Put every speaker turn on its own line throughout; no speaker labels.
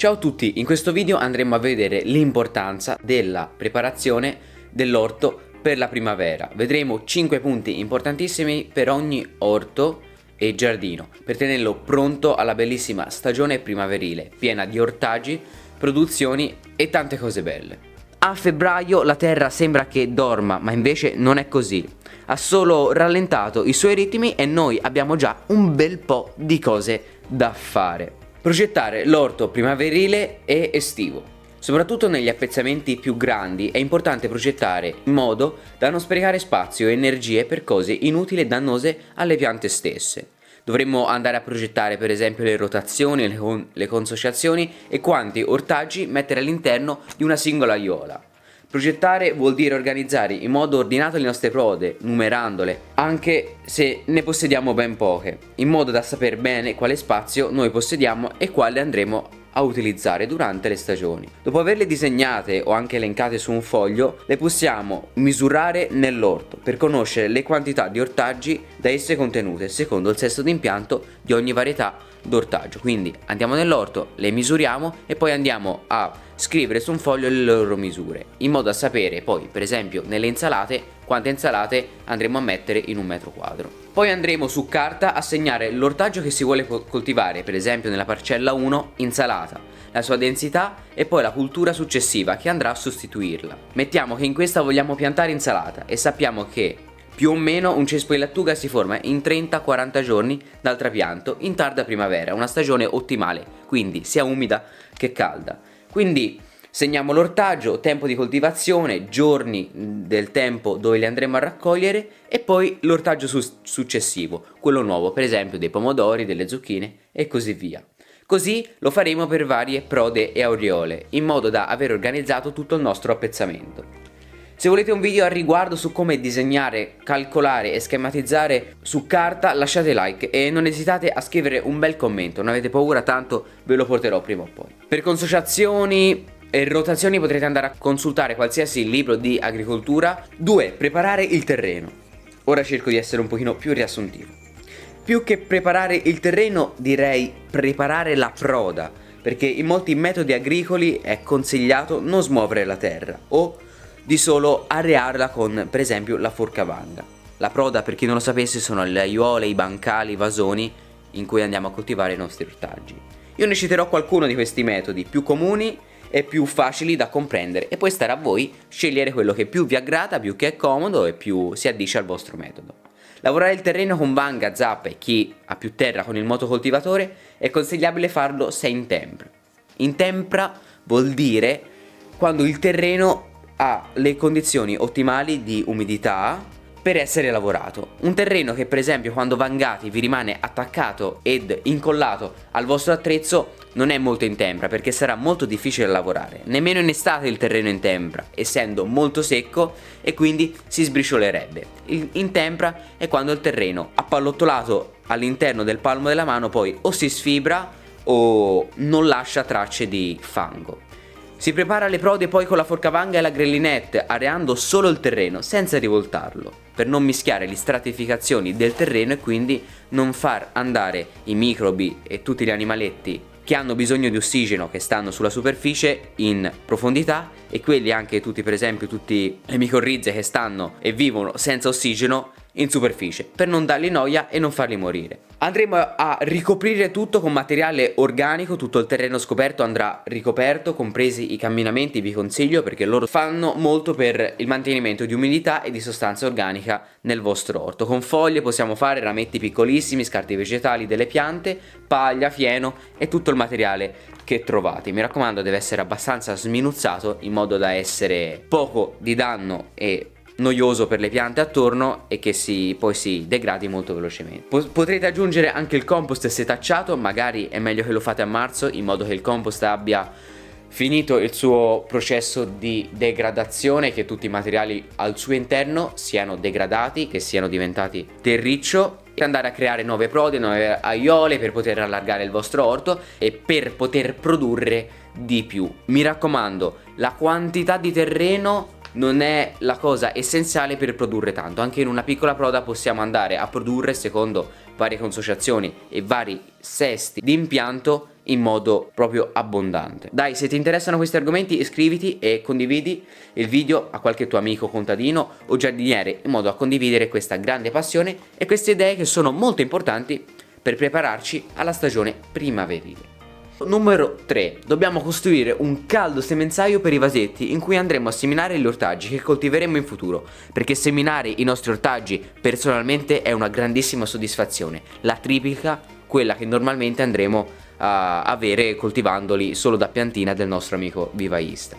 Ciao a tutti, in questo video andremo a vedere l'importanza della preparazione dell'orto per la primavera. Vedremo 5 punti importantissimi per ogni orto e giardino, per tenerlo pronto alla bellissima stagione primaverile, piena di ortaggi, produzioni e tante cose belle. A febbraio la terra sembra che dorma, ma invece non è così. Ha solo rallentato i suoi ritmi e noi abbiamo già un bel po' di cose da fare. Progettare l'orto primaverile e estivo. Soprattutto negli appezzamenti più grandi è importante progettare in modo da non sprecare spazio e energie per cose inutili e dannose alle piante stesse. Dovremmo andare a progettare per esempio le rotazioni, le consociazioni e quanti ortaggi mettere all'interno di una singola aiuola. Progettare vuol dire organizzare in modo ordinato le nostre prode, numerandole, anche se ne possediamo ben poche, in modo da sapere bene quale spazio noi possediamo e quale andremo a utilizzare durante le stagioni. Dopo averle disegnate o anche elencate su un foglio, le possiamo misurare nell'orto per conoscere le quantità di ortaggi da esse contenute secondo il sesso d'impianto di ogni varietà d'ortaggio. Quindi andiamo nell'orto, le misuriamo e poi andiamo a scrivere su un foglio le loro misure, in modo da sapere poi, per esempio, nelle insalate quante insalate andremo a mettere in un metro quadro. Poi andremo su carta a segnare l'ortaggio che si vuole coltivare, per esempio nella parcella 1 insalata, la sua densità e poi la cultura successiva che andrà a sostituirla. Mettiamo che in questa vogliamo piantare insalata e sappiamo che più o meno un cespo di lattuga si forma in 30-40 giorni dal trapianto in tarda primavera, una stagione ottimale, quindi sia umida che calda. Quindi segniamo l'ortaggio, tempo di coltivazione, giorni del tempo dove li andremo a raccogliere e poi l'ortaggio successivo, quello nuovo, per esempio dei pomodori, delle zucchine e così via. Così lo faremo per varie prode e aureole, in modo da aver organizzato tutto il nostro appezzamento. Se volete un video al riguardo su come disegnare, calcolare e schematizzare su carta, lasciate like e non esitate a scrivere un bel commento, non avete paura, tanto ve lo porterò prima o poi. Per consociazioni e rotazioni potrete andare a consultare qualsiasi libro di agricoltura. 2. Preparare il terreno. Ora cerco di essere un pochino più riassuntivo. Più che preparare il terreno direi preparare la proda, perché in molti metodi agricoli è consigliato non smuovere la terra o di solo arearla con per esempio la forcavanga. La proda, per chi non lo sapesse, sono le aiuole, i bancali, i vasoni in cui andiamo a coltivare i nostri ortaggi. Io ne citerò qualcuno di questi metodi più comuni e più facili da comprendere e poi starà a voi scegliere quello che più vi aggrada, più che è comodo e più si addice al vostro metodo. Lavorare il terreno con vanga, zappa e chi ha più terra con il motocoltivatore è consigliabile farlo se è in tempra. In tempra vuol dire quando il terreno ha le condizioni ottimali di umidità per essere lavorato. Un terreno che per esempio quando vangati vi rimane attaccato ed incollato al vostro attrezzo non è molto in tempra, perché sarà molto difficile da lavorare. Nemmeno in estate il terreno è in tempra, essendo molto secco e quindi si sbriciolerebbe. In tempra è quando il terreno appallottolato all'interno del palmo della mano poi o si sfibra o non lascia tracce di fango. Si prepara le prode poi con la forcavanga e la grillinette, areando solo il terreno senza rivoltarlo, per non mischiare le stratificazioni del terreno e quindi non far andare i microbi e tutti gli animaletti che hanno bisogno di ossigeno, che stanno sulla superficie, in profondità, e quelli anche tutti, per esempio tutti le micorrize che stanno e vivono senza ossigeno in superficie, per non dargli noia e non farli morire. Andremo a ricoprire tutto con materiale organico, tutto il terreno scoperto andrà ricoperto, compresi i camminamenti, vi consiglio, perché loro fanno molto per il mantenimento di umidità e di sostanza organica nel vostro orto. Con foglie possiamo fare rametti piccolissimi, scarti vegetali delle piante, paglia, fieno e tutto il materiale che trovate. Mi raccomando, deve essere abbastanza sminuzzato in modo da essere poco di danno e noioso per le piante attorno e che poi si degradi molto velocemente. Potrete aggiungere anche il compost setacciato, magari è meglio che lo fate a marzo, in modo che il compost abbia finito il suo processo di degradazione, che tutti i materiali al suo interno siano degradati, che siano diventati terriccio, e andare a creare nuove prode, nuove aiuole per poter allargare il vostro orto e per poter produrre di più. Mi raccomando, la quantità di terreno non è la cosa essenziale per produrre tanto. Anche in una piccola proda possiamo andare a produrre, secondo varie consociazioni e vari sesti di impianto, in modo proprio abbondante. Dai, se ti interessano questi argomenti iscriviti e condividi il video a qualche tuo amico contadino o giardiniere, in modo da condividere questa grande passione e queste idee che sono molto importanti per prepararci alla stagione primaverile. Numero 3. Dobbiamo costruire un caldo semenzaio per i vasetti in cui andremo a seminare gli ortaggi che coltiveremo in futuro, perché seminare i nostri ortaggi personalmente è una grandissima soddisfazione, la triplica quella che normalmente andremo a avere coltivandoli solo da piantina del nostro amico vivaista.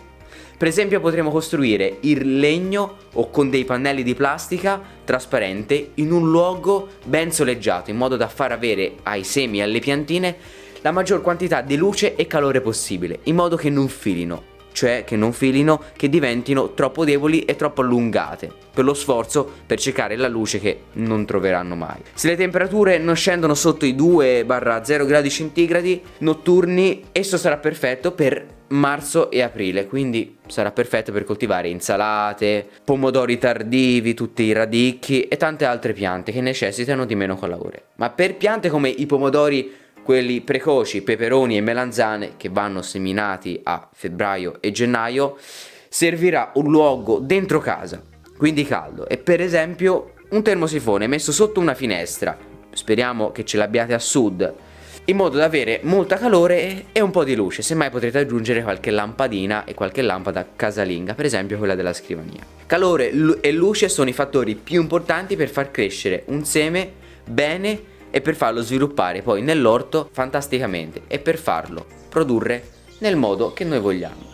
Per esempio potremo costruire il legno o con dei pannelli di plastica trasparente in un luogo ben soleggiato, in modo da far avere ai semi e alle piantine la maggior quantità di luce e calore possibile, in modo che non filino, cioè che diventino troppo deboli e troppo allungate per lo sforzo per cercare la luce che non troveranno mai. Se le temperature non scendono sotto i 2-0 gradi centigradi notturni, esso sarà perfetto per marzo e aprile, quindi sarà perfetto per coltivare insalate, pomodori tardivi, tutti i radicchi e tante altre piante che necessitano di meno calore. Ma per piante come i pomodori, quelli precoci, peperoni e melanzane, che vanno seminati a febbraio e gennaio, servirà un luogo dentro casa, quindi caldo, e per esempio un termosifone messo sotto una finestra, speriamo che ce l'abbiate a sud, in modo da avere molta calore e un po' di luce. Semmai potrete aggiungere qualche lampadina e qualche lampada casalinga, per esempio quella della scrivania. Calore e luce sono i fattori più importanti per far crescere un seme bene e per farlo sviluppare poi nell'orto fantasticamente e per farlo produrre nel modo che noi vogliamo.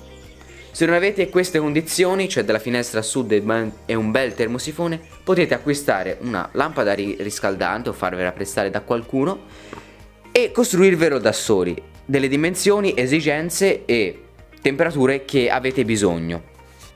Se non avete queste condizioni, cioè della finestra a sud e un bel termosifone, potete acquistare una lampada riscaldante o farvela prestare da qualcuno e costruirvelo da soli, delle dimensioni, esigenze e temperature che avete bisogno.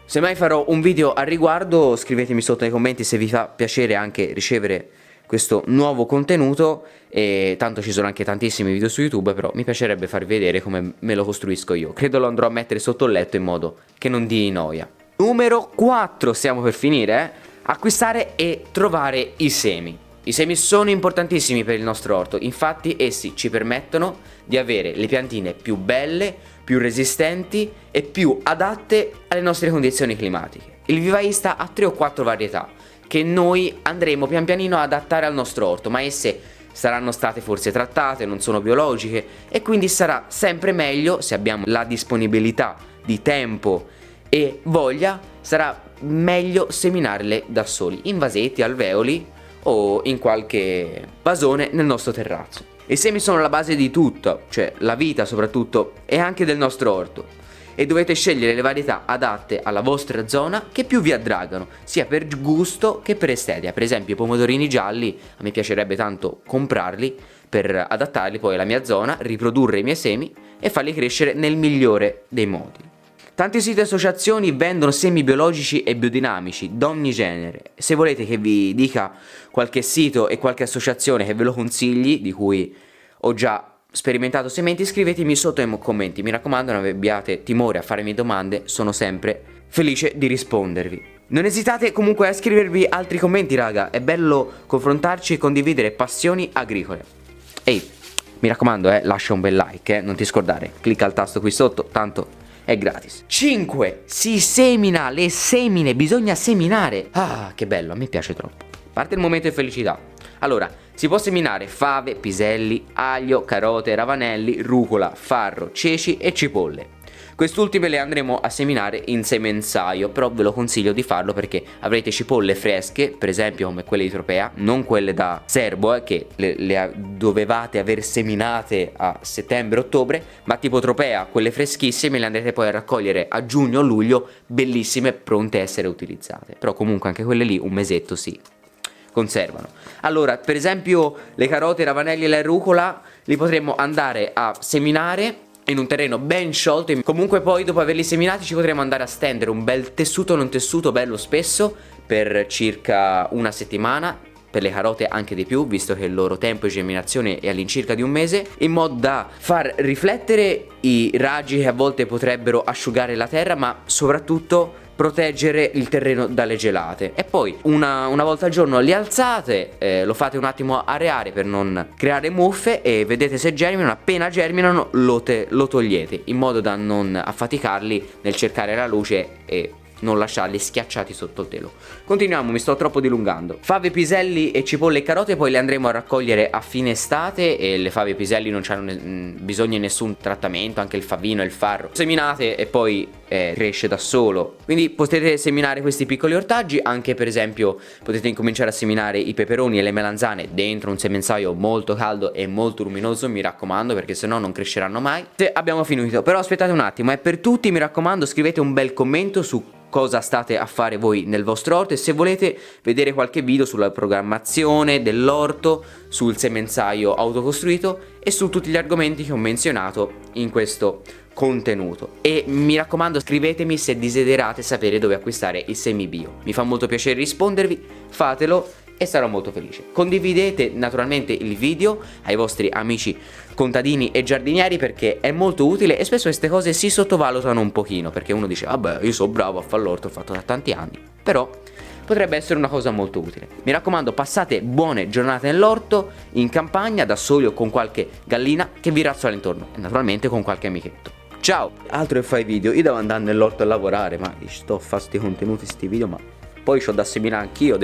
Se mai farò un video al riguardo, scrivetemi sotto nei commenti se vi fa piacere anche ricevere questo nuovo contenuto, e tanto ci sono anche tantissimi video su YouTube, però mi piacerebbe farvi vedere come me lo costruisco io. Credo lo andrò a mettere sotto il letto in modo che non dia noia. Numero 4, stiamo per finire, acquistare e trovare i semi. I semi sono importantissimi per il nostro orto, infatti essi ci permettono di avere le piantine più belle, più resistenti e più adatte alle nostre condizioni climatiche. Il vivaista ha 3 o 4 varietà che noi andremo pian pianino ad adattare al nostro orto, ma esse saranno state forse trattate, non sono biologiche, e quindi sarà sempre meglio, se abbiamo la disponibilità di tempo e voglia, sarà meglio seminarle da soli, in vasetti, alveoli o in qualche vasone nel nostro terrazzo. I semi sono la base di tutto, cioè la vita soprattutto, e anche del nostro orto, e dovete scegliere le varietà adatte alla vostra zona che più vi attraggono, sia per gusto che per estetica. Per esempio i pomodorini gialli, a me piacerebbe tanto comprarli per adattarli poi alla mia zona, riprodurre i miei semi e farli crescere nel migliore dei modi. Tanti siti e associazioni vendono semi biologici e biodinamici d'ogni genere. Se volete che vi dica qualche sito e qualche associazione che ve lo consigli, di cui ho già sperimentato sementi, scrivetemi sotto nei commenti. Mi raccomando, non abbiate timore a farmi domande, sono sempre felice di rispondervi. Non esitate comunque a scrivervi altri commenti, raga, è bello confrontarci e condividere passioni agricole. Ehi, mi raccomando, lascia un bel like, non ti scordare, clicca il tasto qui sotto, tanto è gratis. 5. Si semina, le semine, bisogna seminare. Ah, che bello, a me piace troppo. Parte il momento di felicità. Allora, si può seminare fave, piselli, aglio, carote, ravanelli, rucola, farro, ceci e cipolle. Quest'ultime le andremo a seminare in semenzaio, però ve lo consiglio di farlo perché avrete cipolle fresche, per esempio come quelle di Tropea, non quelle da serbo, che le dovevate aver seminate a settembre-ottobre, ma tipo Tropea, quelle freschissime, le andrete poi a raccogliere a giugno o luglio, bellissime, pronte a essere utilizzate. Però comunque anche quelle lì un mesetto sì conservano. Allora, per esempio le carote, i ravanelli e la rucola li potremo andare a seminare in un terreno ben sciolto. Comunque poi dopo averli seminati ci potremo andare a stendere un bel tessuto, non tessuto bello spesso, per circa una settimana, per le carote anche di più, visto che il loro tempo di germinazione è all'incirca di un mese, in modo da far riflettere i raggi che a volte potrebbero asciugare la terra, ma soprattutto proteggere il terreno dalle gelate. E poi una volta al giorno li alzate, lo fate un attimo areare per non creare muffe e vedete se germinano. Appena germinano lo togliete, in modo da non affaticarli nel cercare la luce e non lasciarli schiacciati sotto il telo. Continuiamo, mi sto troppo dilungando. Fave, piselli e cipolle e carote poi le andremo a raccogliere a fine estate, e le fave e i piselli non hanno bisogno di nessun trattamento, anche il favino e il farro. Seminate e poi cresce da solo. Quindi potete seminare questi piccoli ortaggi, anche per esempio potete incominciare a seminare i peperoni e le melanzane dentro un semenzaio molto caldo e molto luminoso, mi raccomando, perché sennò non cresceranno mai. Abbiamo finito, però aspettate un attimo, per tutti mi raccomando scrivete un bel commento su cosa state a fare voi nel vostro orto, e se volete vedere qualche video sulla programmazione dell'orto, sul semenzaio autocostruito e su tutti gli argomenti che ho menzionato in questo contenuto. E mi raccomando scrivetemi se desiderate sapere dove acquistare il semi bio, mi fa molto piacere rispondervi, fatelo e sarò molto felice. Condividete naturalmente il video ai vostri amici contadini e giardinieri, perché è molto utile e spesso queste cose si sottovalutano un pochino, perché uno dice vabbè, io sono bravo a fare l'orto, ho fatto da tanti anni, però potrebbe essere una cosa molto utile. Mi raccomando, passate buone giornate nell'orto, in campagna, da soli o con qualche gallina che vi razzola intorno, e naturalmente con qualche amichetto. Ciao! Altro che fai video, io devo andare nell'orto a lavorare, ma sto a fare sti contenuti, sti video, ma poi c'ho da seminare anch'io,